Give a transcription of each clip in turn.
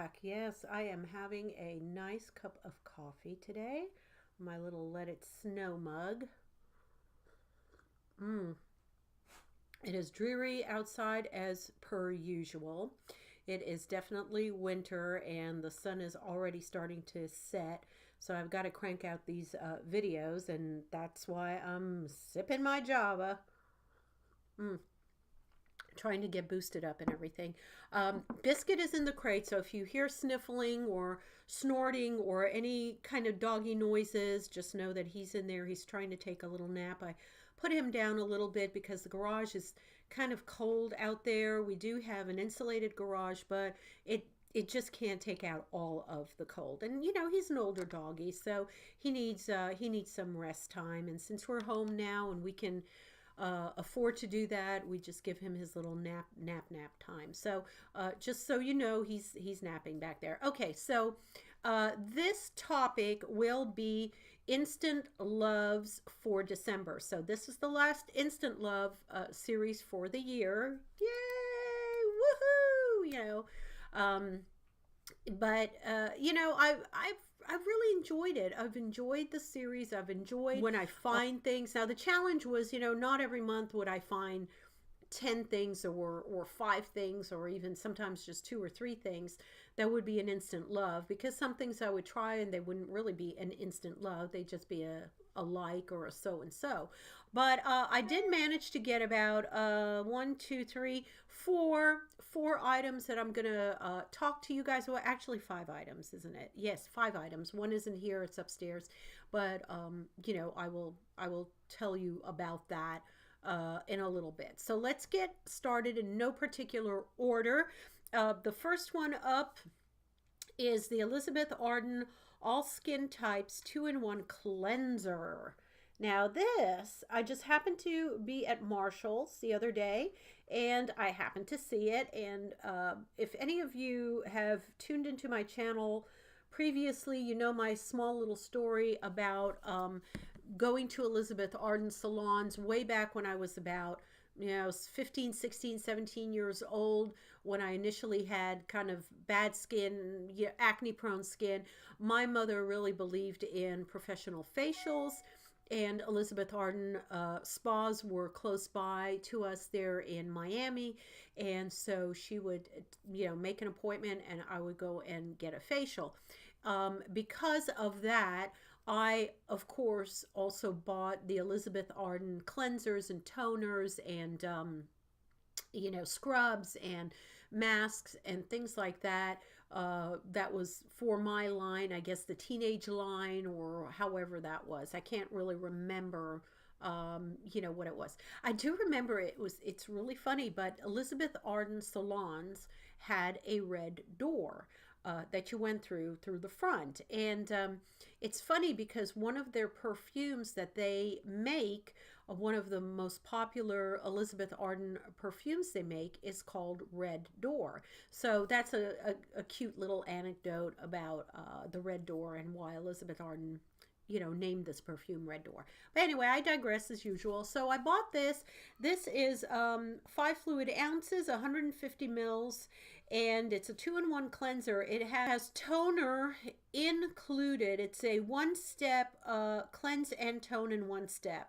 back. Yes, I am having a nice cup of coffee today. My little Let It Snow mug. Mmm. It is dreary outside as per usual. It is definitely winter and the sun is already starting to set. So I've got to crank out these videos, and that's why I'm sipping my Java. Mm. Trying to get boosted up and everything. Biscuit is in the crate, so if you hear sniffling or snorting or any kind of doggy noises, just know that he's in there. He's trying to take a little nap. I put him down a little bit because the garage is kind of cold out there. We do have an insulated garage, but it just can't take out all of the cold. And he's an older doggy, so he needs some rest time. And since we're home now and we can afford to do that, we just give him his little nap time. So just so you know, he's napping back there. Okay, so this topic will be instant loves for December. So this is the last instant love series for the year. Yay! Woohoo! Um, but I've really enjoyed it. I've enjoyed the series. I've enjoyed when I find things. Now the challenge was, not every month would I find 10 things or 5 things or even sometimes just 2 or 3 things that would be an instant love, because some things I would try and they wouldn't really be an instant love. They'd just be a like or a so and so. But I did manage to get about 1, 2, 3, 4 items that I'm gonna talk to you guys about. Actually 5 items, isn't it? Yes, 5 items. One isn't here, it's upstairs. But I will tell you about that in a little bit. So let's get started in no particular order. The first one up is the Elizabeth Arden All Skin Types 2-in-1 Cleanser. Now this, I just happened to be at Marshall's the other day and I happened to see it. And if any of you have tuned into my channel previously, you know my small little story about going to Elizabeth Arden salons way back when I was about 15, 16, 17 years old, when I initially had kind of bad skin, acne prone skin. My mother really believed in professional facials, and Elizabeth Arden spas were close by to us there in Miami, and so she would make an appointment and I would go and get a facial. Because of that, I of course also bought the Elizabeth Arden cleansers and toners and scrubs and masks and things like that. That was for my line, I guess the teenage line, or however that was. I can't really remember what it was. I do remember it's really funny, but Elizabeth Arden salons had a red door that you went through the front. And it's funny because one of their perfumes that they make, one of the most popular Elizabeth Arden perfumes they make, is called Red Door. So that's a cute little anecdote about the Red Door and why Elizabeth Arden named this perfume Red Door. But anyway, I digress as usual. So I bought this. This is 5 fluid ounces, 150 mils, and it's a 2-in-1 cleanser. It has toner included. It's a 1-step cleanse and tone in 1 step.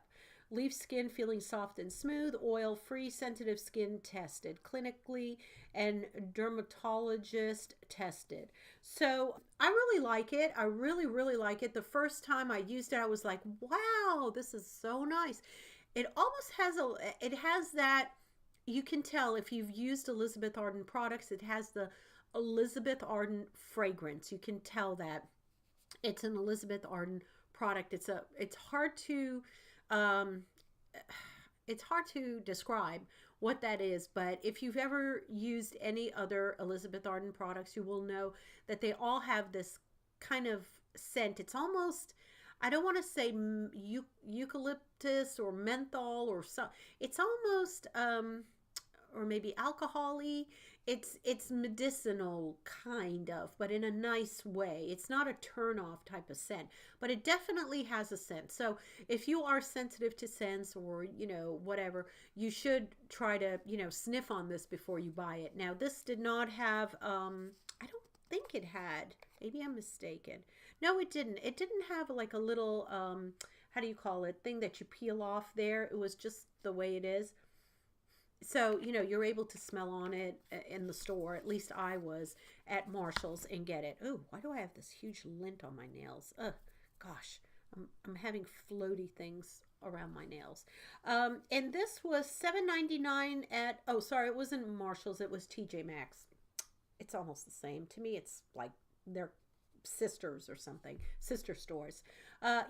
Leave skin feeling soft and smooth, oil-free, sensitive skin tested, clinically and dermatologist tested. So I really like it. I really, really like it. The first time I used it, I was like, wow, this is so nice. It almost has it has that, you can tell if you've used Elizabeth Arden products, it has the Elizabeth Arden fragrance. You can tell that it's an Elizabeth Arden product. It's hard to describe what that is, but if you've ever used any other Elizabeth Arden products, you will know that they all have this kind of scent. It's almost, I don't want to say eucalyptus or menthol or so. It's almost or maybe alcohol-y. It's medicinal kind of, but in a nice way. It's not a turn-off type of scent, but it definitely has a scent. So if you are sensitive to scents or whatever, you should try to sniff on this before you buy it. Now this did not have I don't think it had. Maybe I'm mistaken. No, it didn't. It didn't have like a little, how do you call it, thing that you peel off there. It was just the way it is. So, you're able to smell on it in the store. At least I was at Marshall's and get it. Oh, why do I have this huge lint on my nails? Ugh, gosh, I'm having floaty things around my nails. And this was $7.99 at, oh, sorry, it wasn't Marshall's. It was TJ Maxx. It's almost the same. To me, it's like they're sisters or something, sister stores.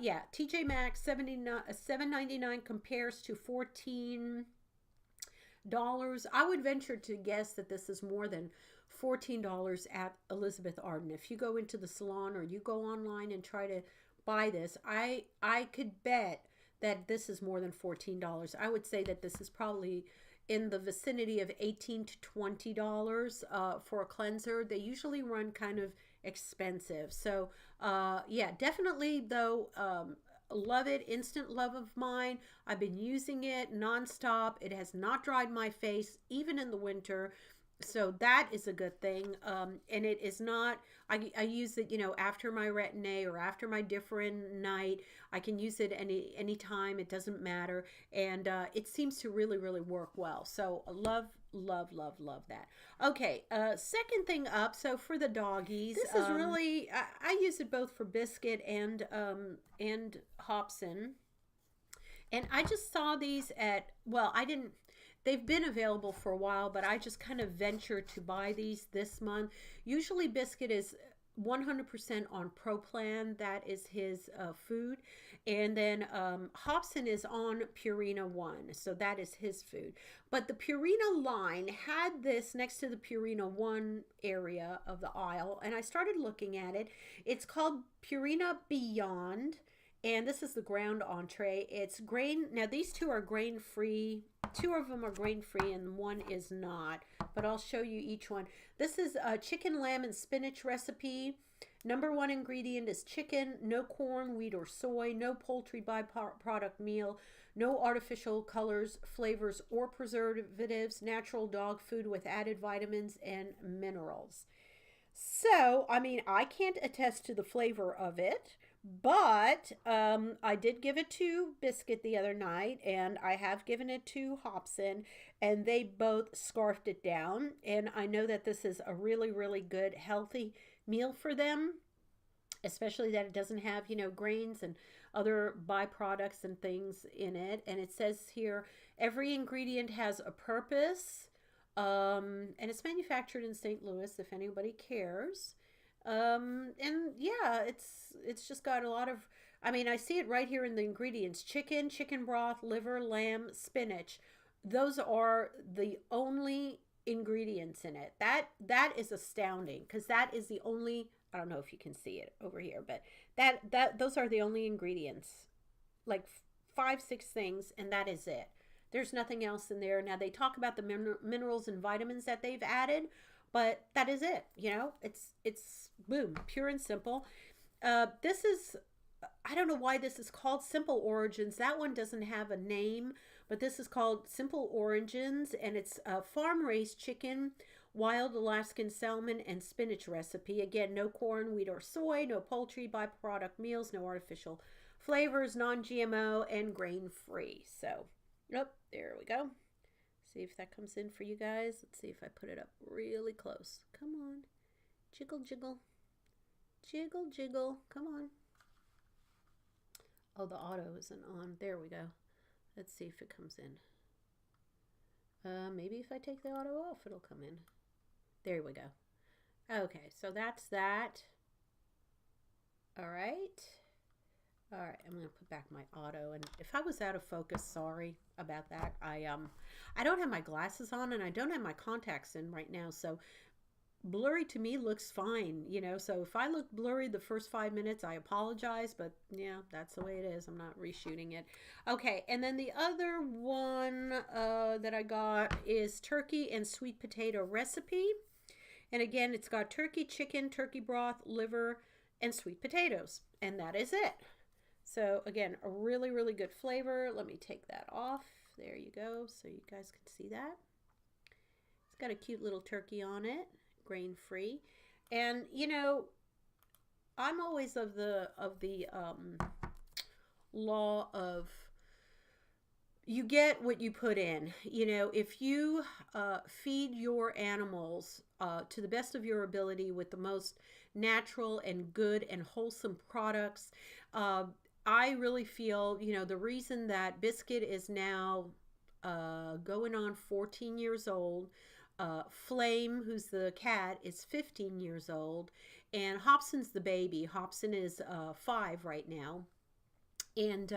Yeah, TJ Maxx, $7.99 compares to $14. I would venture to guess that this is more than $14 at Elizabeth Arden. If you go into the salon or you go online and try to buy this, I could bet that this is more than $14. I would say that this is probably in the vicinity of $18 to $20 for a cleanser. They usually run kind of expensive. So yeah, definitely though, love it. Instant love of mine. I've been using it nonstop. It has not dried my face even in the winter. So that is a good thing. And it is not, I use it, after my retin-A or after my different night. I can use it any time. It doesn't matter. And it seems to really, really work well. So love, love, love, love that. Okay. Second thing up. So for the doggies, this is really, I use it both for Biscuit and Hobson. And I just saw these at, well, they've been available for a while, but I just kind of ventured to buy these this month. Usually Biscuit is 100% on Pro Plan. That is his food. And then Hobson is on Purina 1. So that is his food. But the Purina line had this next to the Purina 1 area of the aisle. And I started looking at it. It's called Purina Beyond. And this is the ground entree. It's grain. Now, these two are grain-free. Two of them are grain-free and one is not. But I'll show you each one. This is a chicken, lamb, and spinach recipe. Number one ingredient is chicken. No corn, wheat, or soy. No poultry byproduct meal. No artificial colors, flavors, or preservatives. Natural dog food with added vitamins and minerals. So, I mean, I can't attest to the flavor of it. But I did give it to Biscuit the other night, and I have given it to Hobson, and they both scarfed it down. And I know that this is a really, really good, healthy meal for them, especially that it doesn't have, grains and other byproducts and things in it. And it says here, every ingredient has a purpose, and it's manufactured in St. Louis, if anybody cares. And yeah, it's just got a lot of, I mean, I see it right here in the ingredients: chicken, chicken broth, liver, lamb, spinach. Those are the only ingredients in it. That is astounding, because that is the only, I don't know if you can see it over here, but those are the only ingredients, like 5-6 things, and that is it. There's nothing else in there. Now they talk about the minerals and vitamins that they've added, but that is it. It's boom, pure and simple. This is, I don't know why this is called Simple Origins. That one doesn't have a name, but this is called Simple Origins, and it's a farm-raised chicken, wild Alaskan salmon, and spinach recipe. Again, no corn, wheat, or soy, no poultry byproduct meals, no artificial flavors, non-GMO, and grain-free. So, yep, there we go. See if that comes in for you guys. Let's see if I put it up really close. Come on. Jiggle, jiggle. Jiggle, jiggle. Come on. Oh, the auto isn't on. There we go. Let's see if it comes in. Maybe if I take the auto off, it'll come in. There we go. Okay, so that's that. All right. All right, I'm going to put back my auto, and if I was out of focus, sorry about that. I don't have my glasses on, and I don't have my contacts in right now, so blurry to me looks fine, so if I look blurry the first 5 minutes, I apologize, but yeah, that's the way it is. I'm not reshooting it. Okay, and then the other one that I got is turkey and sweet potato recipe, and again, it's got turkey, chicken, turkey broth, liver, and sweet potatoes, and that is it. So again, a really, really good flavor. Let me take that off. There you go, so you guys can see that. It's got a cute little turkey on it, grain-free. And I'm always of the law of you get what you put in. If you feed your animals to the best of your ability with the most natural and good and wholesome products, uh, I really feel, the reason that Biscuit is now going on 14 years old. Flame, who's the cat, is 15 years old, and Hobson's the baby. Hobson is 5 right now, and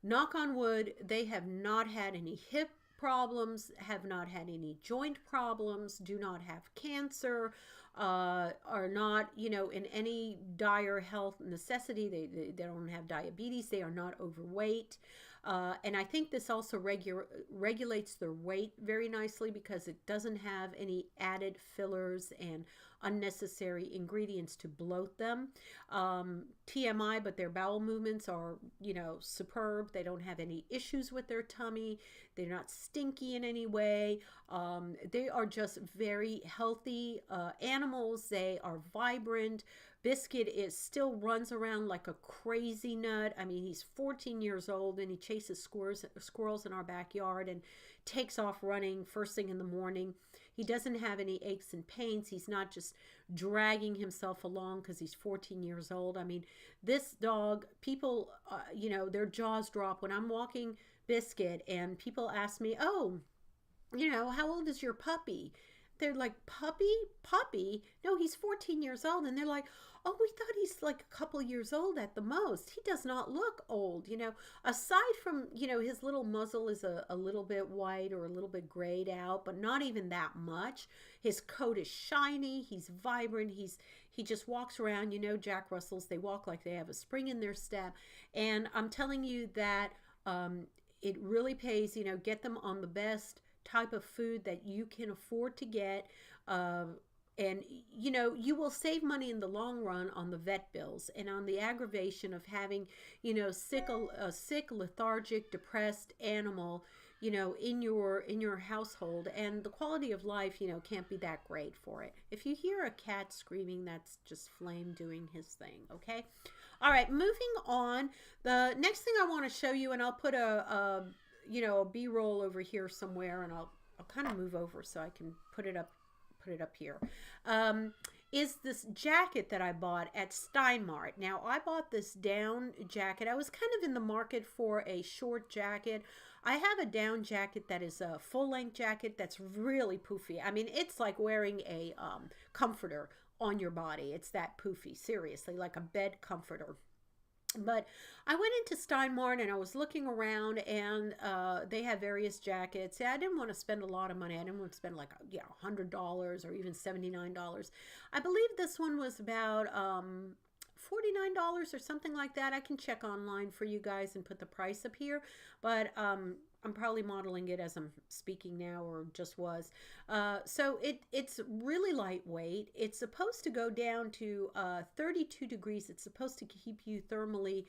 knock on wood, they have not had any hip problems, have not had any joint problems, do not have cancer, are not, in any dire health necessity. They don't have diabetes. They are not overweight. And I think this also regulates their weight very nicely because it doesn't have any added fillers and unnecessary ingredients to bloat them. TMI, but their bowel movements are, superb. They don't have any issues with their tummy. They're not stinky in any way. They are just very healthy animals. They are vibrant. Biscuit is still runs around like a crazy nut. I mean, he's 14 years old and he chases squirrels in our backyard and takes off running first thing in the morning. He doesn't have any aches and pains. He's not just dragging himself along because he's 14 years old. I mean, this dog, people, their jaws drop when I'm walking Biscuit and people ask me, oh, how old is your puppy? They're like, puppy? Puppy? No, he's 14 years old. And they're like, oh, we thought he's like a couple years old at the most. He does not look old, Aside from, his little muzzle is a little bit white or a little bit grayed out, but not even that much. His coat is shiny. He's vibrant. He just walks around. Jack Russells, they walk like they have a spring in their step. And I'm telling you that it really pays, get them on the best type of food that you can afford to get. And you will save money in the long run on the vet bills and on the aggravation of having, a sick, lethargic, depressed animal, in your household. And the quality of life, can't be that great for it. If you hear a cat screaming, that's just Flame doing his thing, okay? All right, moving on. The next thing I want to show you, and I'll put a B-roll over here somewhere, and I'll kind of move over so I can put it up here, is this jacket that I bought at Stein Mart. Now, I bought this down jacket. I was kind of in the market for a short jacket. I have a down jacket that is a full-length jacket that's really poofy. I mean, it's like wearing a comforter on your body. It's that poofy, seriously, like a bed comforter. But I went into Stein Mart and I was looking around, and they had various jackets. Yeah, I didn't want to spend a lot of money. I didn't want to spend like $100 or even $79. I believe this one was about $49 or something like that. I can check online for you guys and put the price up here. But I'm probably modeling it as I'm speaking now, or just was. So it's really lightweight. It's supposed to go down to 32 degrees. It's supposed to keep you thermally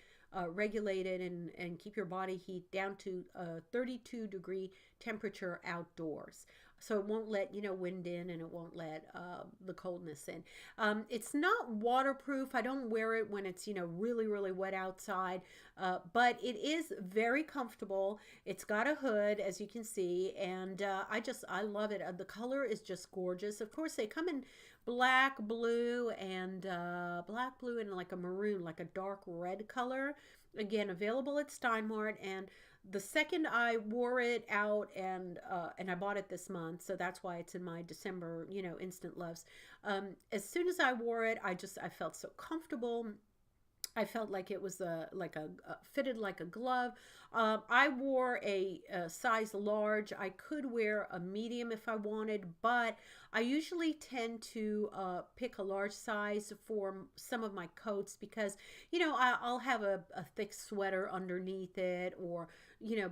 regulated and keep your body heat down to 32 degree temperature outdoors. So it won't let, wind in, and it won't let the coldness in. It's not waterproof. I don't wear it when it's, really, really wet outside. But it is very comfortable. It's got a hood, as you can see. And I love it. The color is just gorgeous. Of course, they come in black, blue, and like a maroon, like a dark red color. Again, available at Stein Mart. And the second I wore it out, and I bought it this month, so that's why it's in my December, instant loves. As soon as I wore it, I felt so comfortable. I felt like it was fitted like a glove. I wore a size large. I could wear a medium if I wanted, but I usually tend to pick a large size for some of my coats because, I'll have a thick sweater underneath it, or,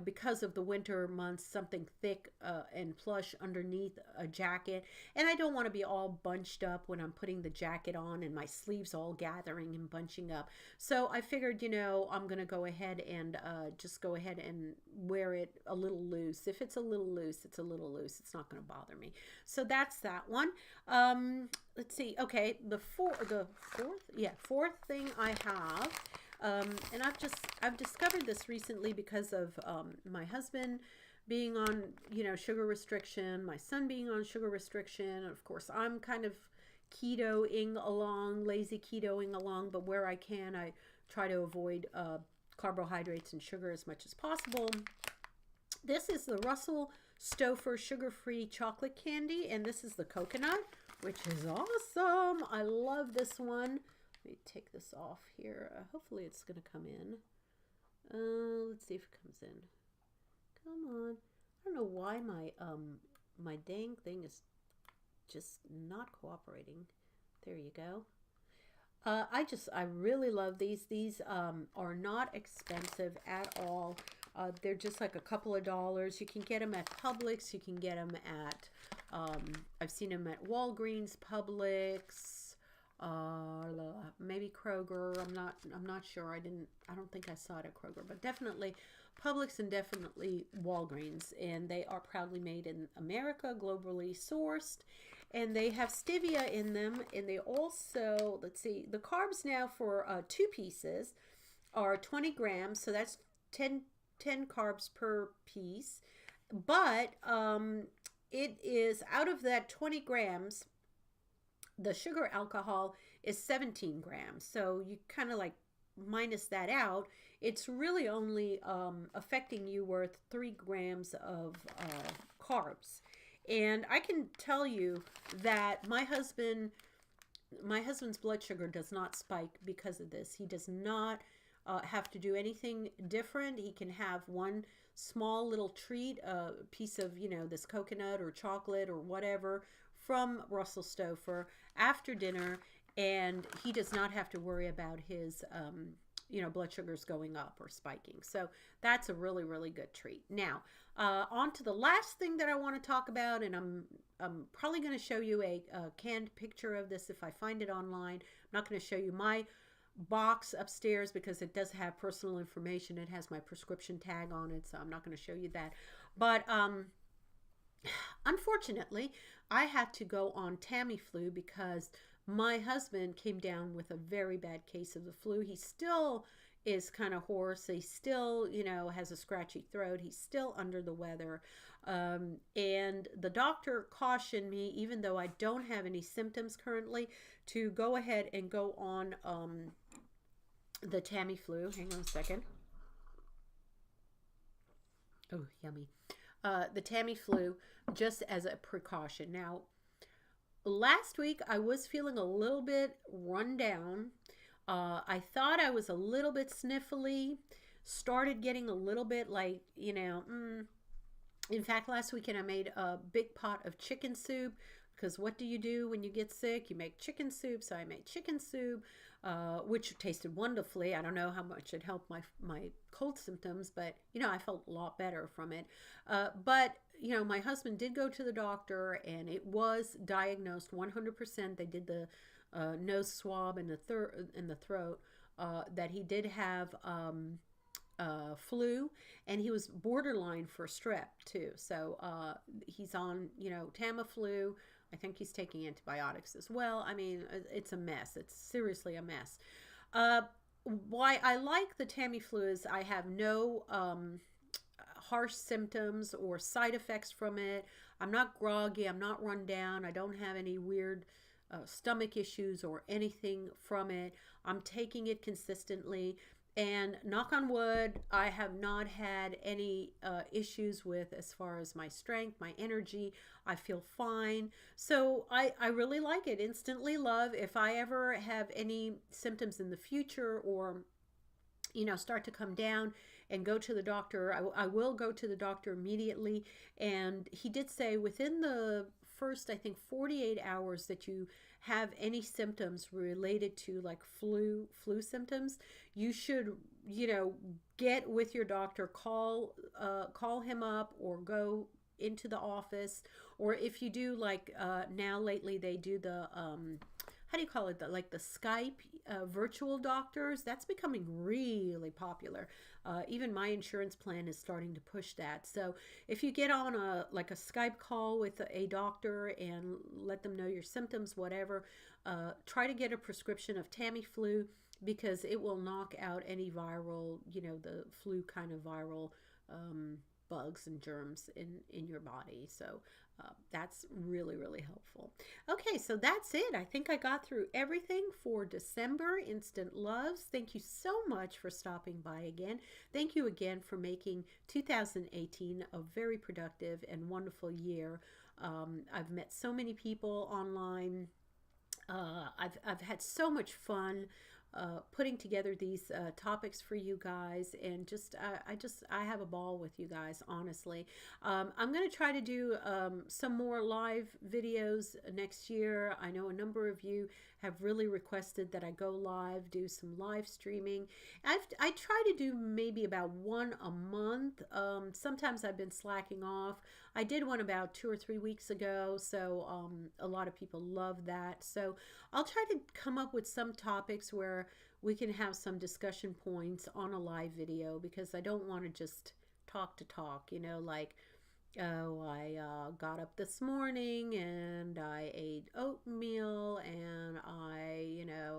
because of the winter months, something thick and plush underneath a jacket. And I don't want to be all bunched up when I'm putting the jacket on and my sleeves all gathering and bunching up. So I figured, I'm going to go ahead and just go ahead and wear it a little loose. If it's a little loose, it's a little loose. It's not going to bother me. So that's that one. Let's see. Okay, fourth thing I have, and I've discovered this recently because of my husband being on, sugar restriction, my son being on sugar restriction. Of course, I'm kind of ketoing along, lazy ketoing along, but where I can, I try to avoid carbohydrates and sugar as much as possible. This is the Russell Stouffer sugar-free chocolate candy, and this is the coconut, which is awesome. I love this one. Let me take this off here. Hopefully it's going to come in. Let's see if it comes in. Come on. I don't know why my dang thing is just not cooperating. There you go. I really love these. These are not expensive at all. They're just like a couple of dollars. You can get them at Publix. You can get them at, I've seen them at Walgreens, Publix, maybe Kroger. I'm not sure. I don't think I saw it at Kroger, but definitely Publix and definitely Walgreens. And they are proudly made in America, globally sourced. And they have stevia in them. And they also, let's see, the carbs now for 2 pieces are 20 grams. So that's 10 carbs per piece. But it is, out of that 20 grams, the sugar alcohol is 17 grams. So you kind of like minus that out. It's really only affecting you worth 3 grams of carbs. And I can tell you that my husband's blood sugar does not spike because of this. He does not have to do anything different. He can have one small little treat, a piece of, this coconut or chocolate or whatever from Russell Stouffer after dinner, and he does not have to worry about his blood sugars going up or spiking. So that's a really, really good treat. Now, on to the last thing that I want to talk about, and I'm probably going to show you a canned picture of this if I find it online. I'm not going to show you my box upstairs because it does have personal information. It has my prescription tag on it, so I'm not going to show you that. But unfortunately, I had to go on Tamiflu because my husband came down with a very bad case of the flu. He still is kind of hoarse. He still, has a scratchy throat. He's still under the weather. And the doctor cautioned me, even though I don't have any symptoms currently, to go ahead and go on the Tamiflu. Hang on a second. Oh, yummy. The Tamiflu, just as a precaution. Now, last week I was feeling a little bit run down. I thought I was a little bit sniffly, started getting a little bit like, in fact, last weekend I made a big pot of chicken soup, because what do you do when you get sick? You make chicken soup. So I made chicken soup, which tasted wonderfully. I don't know how much it helped my cold symptoms, but, I felt a lot better from it. But my husband did go to the doctor, and it was diagnosed 100%. They did the nose swab in the throat, that he did have flu, and he was borderline for strep too. So he's on, Tamiflu. I think he's taking antibiotics as well. I mean, it's a mess. It's seriously a mess. Why I like the Tamiflu is I have no harsh symptoms or side effects from it. I'm not groggy. I'm not run down. I don't have any weird stomach issues or anything from it. I'm taking it consistently. And knock on wood, I have not had any issues with as far as my strength, my energy. I feel fine. So I really like it. Instantly love. If I ever have any symptoms in the future or, start to come down and go to the doctor, I will go to the doctor immediately. And he did say within the first, I think, 48 hours that you have any symptoms related to like flu symptoms, you should, get with your doctor, call him up or go into the office. Or if you do, like now lately they do the how do you call it, like the Skype virtual doctors. That's becoming really popular. Even my insurance plan is starting to push that. So if you get on a like a Skype call with a doctor and let them know your symptoms, whatever, try to get a prescription of Tamiflu, because it will knock out any viral, the flu kind of viral bugs and germs in your body. So that's really, really helpful. Okay, so that's it. I think I got through everything for December. Instant loves. Thank you so much for stopping by again. Thank you again for making 2018 a very productive and wonderful year. I've met so many people online. I've had so much fun putting together these topics for you guys, and I have a ball with you guys, honestly. I'm going to try to do some more live videos next year. I know a number of you have really requested that I go live, do some live streaming. I try to do maybe about one a month. Sometimes I've been slacking off. I did one about 2 or 3 weeks ago, so a lot of people love that. So I'll try to come up with some topics where we can have some discussion points on a live video, because I don't want to just talk to talk, like, oh, I got up this morning and I ate oatmeal and I,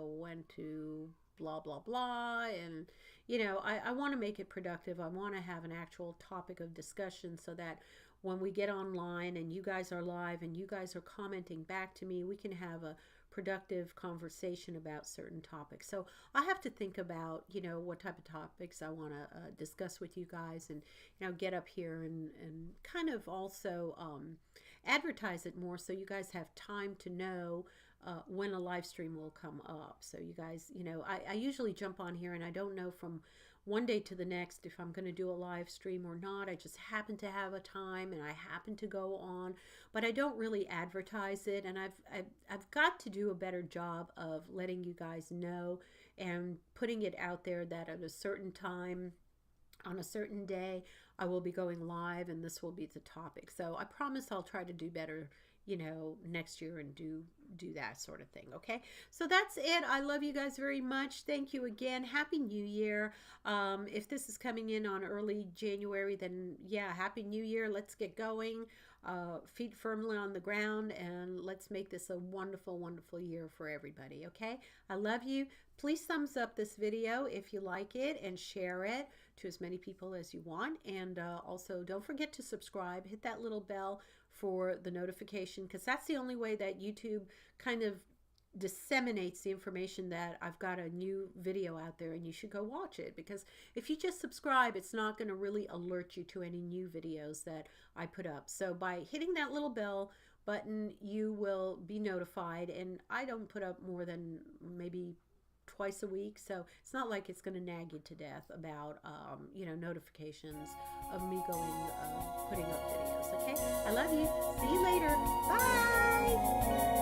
went to blah, blah, blah. And, I want to make it productive. I want to have an actual topic of discussion, so that when we get online and you guys are live and you guys are commenting back to me, we can have a productive conversation about certain topics. So I have to think about, what type of topics I want to discuss with you guys, and, get up here and kind of also advertise it more, so you guys have time to know when a live stream will come up. So you guys, I usually jump on here and I don't know from one day to the next if I'm going to do a live stream or not. I just happen to have a time and I happen to go on, but I don't really advertise it. And I've got to do a better job of letting you guys know and putting it out there that at a certain time on a certain day I will be going live and this will be the topic. So I promise I'll try to do better next year and do that sort of thing. Okay, so that's it. I love you guys very much. Thank you again. Happy New Year. If this is coming in on early January, then yeah, Happy New Year. Let's get going. Feet firmly on the ground, and let's make this a wonderful, wonderful year for everybody. Okay, I love you. Please thumbs up this video if you like it, and share it to as many people as you want. And also don't forget to subscribe. Hit that little bell for the notification, because that's the only way that YouTube kind of disseminates the information that I've got a new video out there and you should go watch it. Because if you just subscribe, it's not going to really alert you to any new videos that I put up. So by hitting that little bell button, you will be notified, and I don't put up more than maybe twice a week, so it's not like it's going to nag you to death about notifications of me putting up videos. Okay, I love you. See you later. Bye.